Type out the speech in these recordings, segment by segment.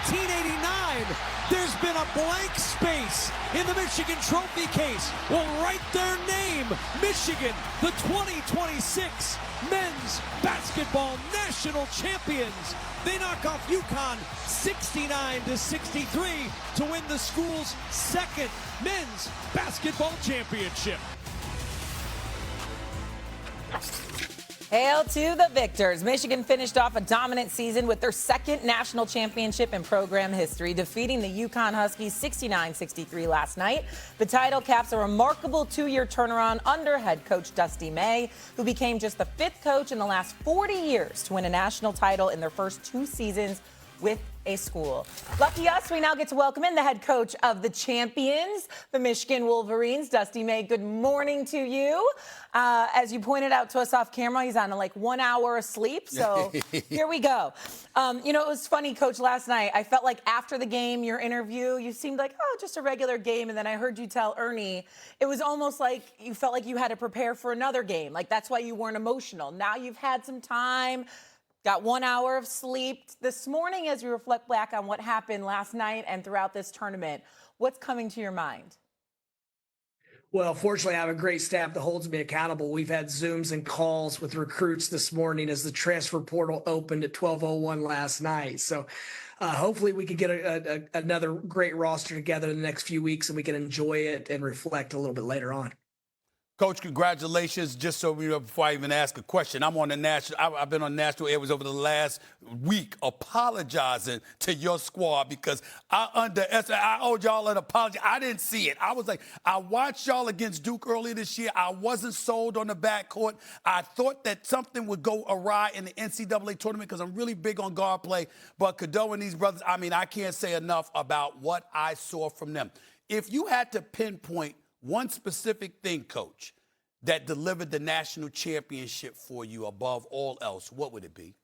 1989, there's been a blank space in the Michigan Trophy case. Well, write their name, Michigan, the 2026 Men's Basketball National Champions. They knock off UConn 69-63 to win the school's second Men's Basketball Championship. Hail to the victors. Michigan finished off a dominant season with their second national championship in program history, defeating the UConn Huskies 69-63 last night. The title caps a remarkable two-year turnaround under head coach Dusty May, who became just the fifth coach in the last 40 years to win a national title in their first two seasons with a school. Lucky us, we now get to welcome in the head coach of the champions, the Michigan Wolverines, Dusty May. Good morning to you. As you pointed out to us off camera, he's on like 1 hour of sleep. So here we go. It was funny, Coach, last night. I felt like after the game, your interview, you seemed like, oh, just a regular game. And then I heard you tell Ernie, it was almost like you felt like you had to prepare for another game. Like that's why you weren't emotional. Now you've had some time. Got 1 hour of sleep. This morning, as you reflect back on what happened last night and throughout this tournament, what's coming to your mind? Well, fortunately, I have a great staff that holds me accountable. We've had Zooms and calls with recruits this morning as the transfer portal opened at 12:01 last night. So hopefully we can get another great roster together in the next few weeks and we can enjoy it and reflect a little bit later on. Coach, congratulations. Just so we know, before I even ask a question, I've been on national airways over the last week apologizing to your squad because I owed y'all an apology. I didn't see it. I watched y'all against Duke earlier this year. I wasn't sold on the backcourt. I thought that something would go awry in the NCAA tournament because I'm really big on guard play. But Cadeau and these brothers, I can't say enough about what I saw from them. If you had to pinpoint one specific thing, Coach, that delivered the national championship for you above all else, what would it be?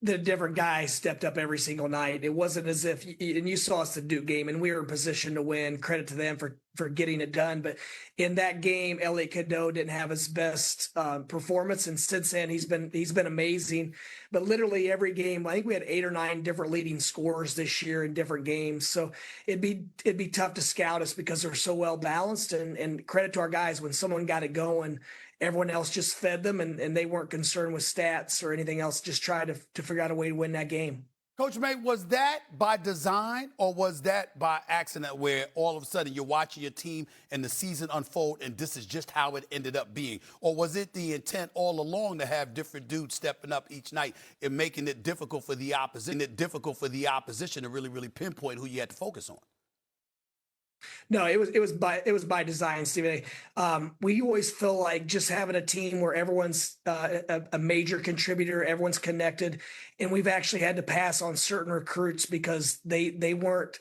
The different guys stepped up every single night. It wasn't as if, and you saw us the Duke game, and we were in position to win. Credit to them for getting it done. But in that game, Elliot Cadeau didn't have his best performance, and since then he's been amazing. But literally every game, I think we had 8 or 9 different leading scorers this year in different games. So it'd be tough to scout us because they're so well balanced. And credit to our guys, when someone got it going, everyone else just fed them, and they weren't concerned with stats or anything else, just tried to figure out a way to win that game. Coach May, was that by design or was that by accident where all of a sudden you're watching your team and the season unfold and this is just how it ended up being? Or was it the intent all along to have different dudes stepping up each night and making it difficult for the opposition to really, really pinpoint who you had to focus on? No, it was by design, Stephen. We always feel like just having a team where everyone's a major contributor, everyone's connected, and we've actually had to pass on certain recruits because they weren't.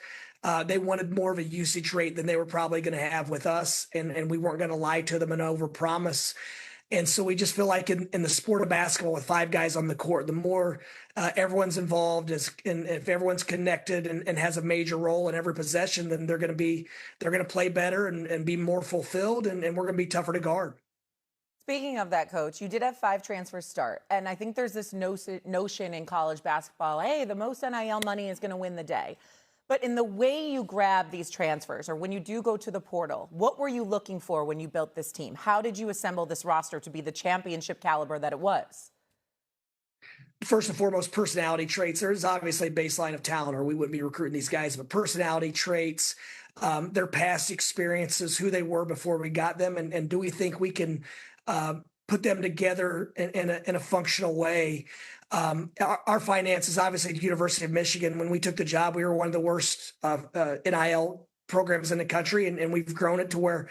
They wanted more of a usage rate than they were probably going to have with us, and we weren't going to lie to them and overpromise. And so we just feel like in the sport of basketball with 5 guys on the court, the more everyone's involved and if everyone's connected and has a major role in every possession, then they're going to play better and be more fulfilled, and we're going to be tougher to guard. Speaking of that, Coach, you did have 5 transfers start. And I think there's this notion in college basketball, hey, the most NIL money is going to win the day. But in the way you grab these transfers, or when you do go to the portal, what were you looking for when you built this team? How did you assemble this roster to be the championship caliber that it was? First and foremost, personality traits. There's obviously a baseline of talent, or we wouldn't be recruiting these guys, but personality traits, their past experiences, who they were before we got them, and do we think we can put them together in a functional way? Our finances, obviously, at the University of Michigan, when we took the job, we were one of the worst NIL programs in the country, and we've grown it to where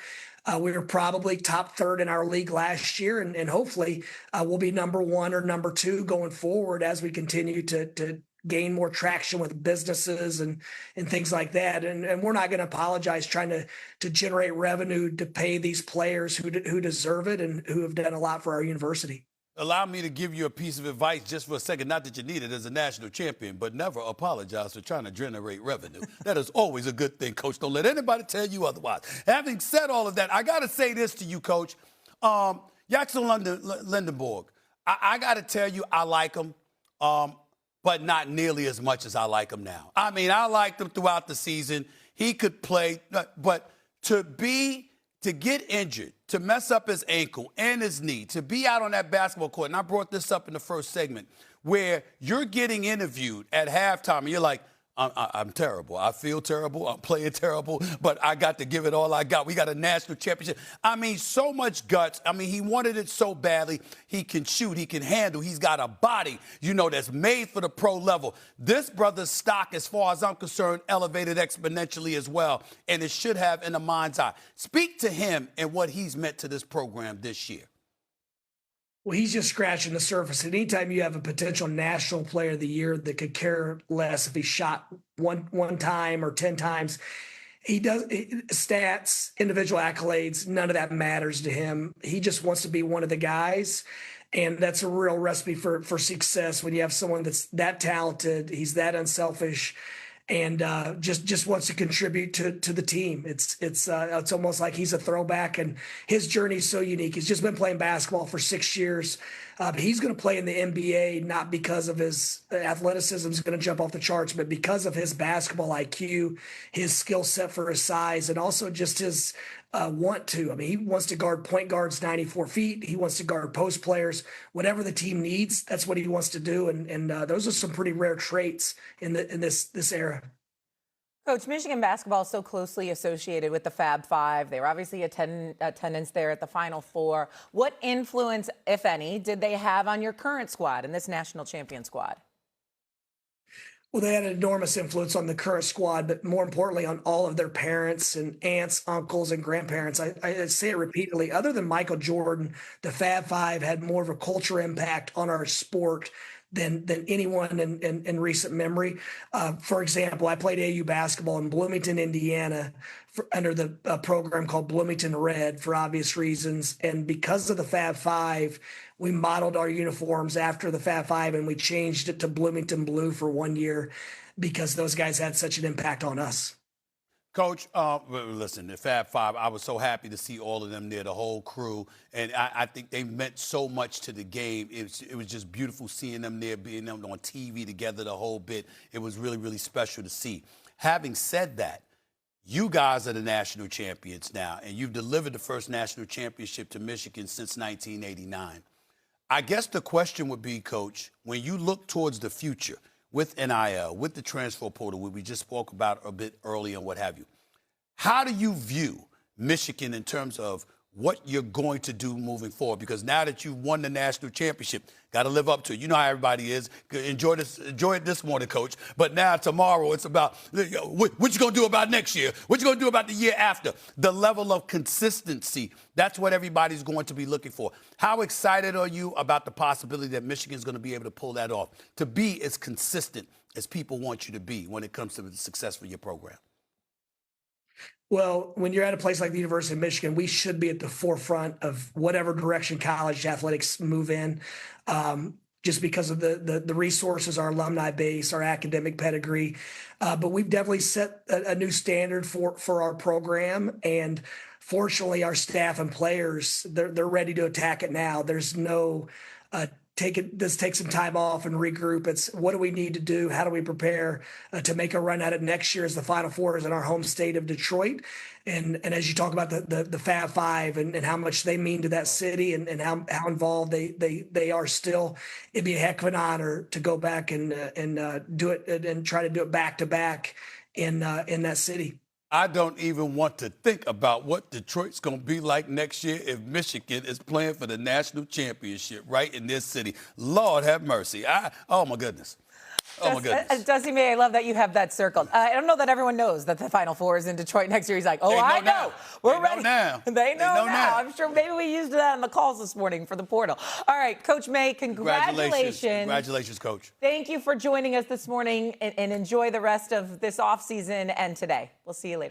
we were probably top 3rd in our league last year, and hopefully we'll be number 1 or number 2 going forward as we continue to gain more traction with businesses and things like that. And we're not going to apologize trying to generate revenue to pay these players who deserve it and who have done a lot for our university. Allow me to give you a piece of advice just for a second. Not that you need it as a national champion, but never apologize for trying to generate revenue. That is always a good thing, Coach. Don't let anybody tell you otherwise. Having said all of that, I got to say this to you, Coach. Jackson Lindenborg, I got to tell you, I like him. but not nearly as much as I like him now. I mean, I liked him throughout the season. He could play, but to get injured, to mess up his ankle and his knee, to be out on that basketball court, and I brought this up in the first segment, where you're getting interviewed at halftime and you're like, I'm terrible. I feel terrible. I'm playing terrible, but I got to give it all I got. We got a national championship. I mean, so much guts. I mean, he wanted it so badly. He can shoot. He can handle. He's got a body, that's made for the pro level. This brother's stock, as far as I'm concerned, elevated exponentially as well, and it should have in the mind's eye. Speak to him and what he's meant to this program this year. Well, he's just scratching the surface. Anytime you have a potential national player of the year that could care less if he shot one time or 10 times, he does stats, individual accolades, none of that matters to him. He just wants to be one of the guys. And that's a real recipe for success when you have someone that's that talented, he's that unselfish, and just wants to contribute to the team. It's almost like he's a throwback, and his journey is so unique. He's just been playing basketball for 6 years. He's going to play in the NBA not because of his athleticism is going to jump off the charts, but because of his basketball IQ, his skill set for his size, and also just his want to. I mean, he wants to guard point guards 94 feet. He wants to guard post players. Whatever the team needs, that's what he wants to do. And those are some pretty rare traits in this era. Coach, Michigan basketball is so closely associated with the Fab Five. They were obviously attendance there at the Final Four. What influence, if any, did they have on your current squad and this national champion squad? Well, they had an enormous influence on the current squad, but more importantly on all of their parents and aunts, uncles, and grandparents. I say it repeatedly. Other than Michael Jordan, the Fab Five had more of a cultural impact on our sport than anyone in recent memory. For example, I played AU basketball in Bloomington, Indiana, under the program called Bloomington Red for obvious reasons. And because of the Fab Five, we modeled our uniforms after the Fab Five, and we changed it to Bloomington Blue for 1 year because those guys had such an impact on us. Coach, listen, the Fab Five, I was so happy to see all of them there, the whole crew, and I think they meant so much to the game. It was just beautiful seeing them there, being them on TV together, the whole bit. It was really, really special to see. Having said that, you guys are the national champions now, and you've delivered the first national championship to Michigan since 1989. I guess the question would be, Coach, when you look towards the future, with NIL, with the transfer portal, which we just spoke about a bit earlier and what have you, how do you view Michigan in terms of what you're going to do moving forward? Because now that you've won the national championship, got to live up to it. You know how everybody is. Enjoy it this morning, Coach. But now tomorrow, it's about what you going to do about next year? What you going to do about the year after? The level of consistency, that's what everybody's going to be looking for. How excited are you about the possibility that Michigan's going to be able to pull that off, to be as consistent as people want you to be when it comes to the success for your program? Well, when you're at a place like the University of Michigan, we should be at the forefront of whatever direction college athletics move in, just because of the resources, our alumni base, our academic pedigree. But we've definitely set a new standard for our program. And fortunately, our staff and players, they're ready to attack it now. There's no let's take some time off and regroup. It's what do we need to do? How do we prepare to make a run at it next year as the Final Four is in our home state of Detroit? And as you talk about the Fab Five and how much they mean to that city and how involved they are still, it'd be a heck of an honor to go back and do it and try to do it back to back in that city. I don't even want to think about what Detroit's going to be like next year if Michigan is playing for the national championship right in this city. Lord have mercy. Oh, my goodness. Oh, my goodness. Dusty May, I love that you have that circled. I don't know that everyone knows that the Final Four is in Detroit next year. He's like, I know. We're ready. They know now. I'm sure maybe we used that on the calls this morning for the portal. All right, Coach May, congratulations. Congratulations, Coach. Thank you for joining us this morning, and enjoy the rest of this offseason and today. We'll see you later.